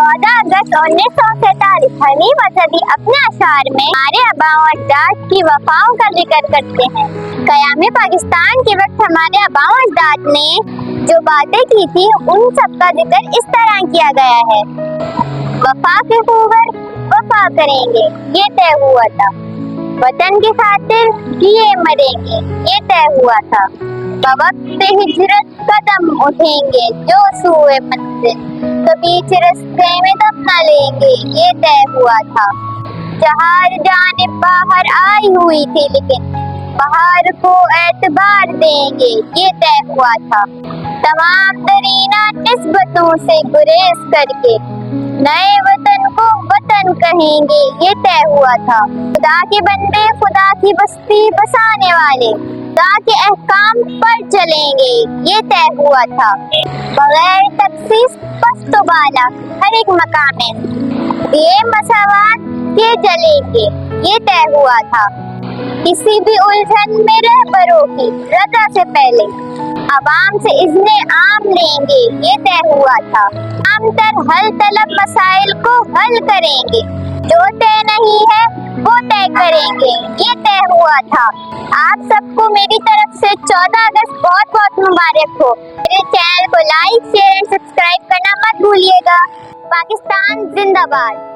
14 अगस्त 1947 हमीद असदी अपने अशार में हमारे आबाओ अजदाद की वफाओं का जिक्र करते हैं। क़याम पाकिस्तान के वक्त हमारे आबाओ अजदाद ने जो बातें की थी उन सब का जिक्र इस तरह किया गया है। वफा के खूबर वफा करेंगे ये तय हुआ था, वतन की खातिर जिए मरेंगे ये तय हुआ था, बवक्त हिजरत कदम उठेंगे जो सूए मंजिल, तो बीच रस्ते में दम न लेंगे ये तय हुआ था। जहार जानिब बाहर आई हुई थी लेकिन बाहर को एतबार देंगे ये तय हुआ था। तमाम दरीना निस्बतों से गुरेज करके नए वतन को वतन कहेंगे ये तय हुआ था। खुदा के बंदे खुदा की बस्ती बसाने वाले खुदा के अहकाम पर चलेंगे ये तय हुआ था। बगैर तखसीस पस्त बाला हर एक मकाम में ये मसावात के जलेंगे ये तय हुआ था। किसी भी उलझन में रहबरों की रजा से पहले अवाम से इज़्ने आम लेंगे ये तय हुआ था। आम तर हल तलब मसाइल को हल करेंगे, जो तय नहीं है वो तय करेंगे ये तय हुआ था। आप सबको मेरी तरफ से 14 अगस्त बहुत बहुत मुबारक हो। मेरे चैनल को लाइक शेयर एंड सब्सक्राइब करना मत भूलिएगा। पाकिस्तान जिंदाबाद।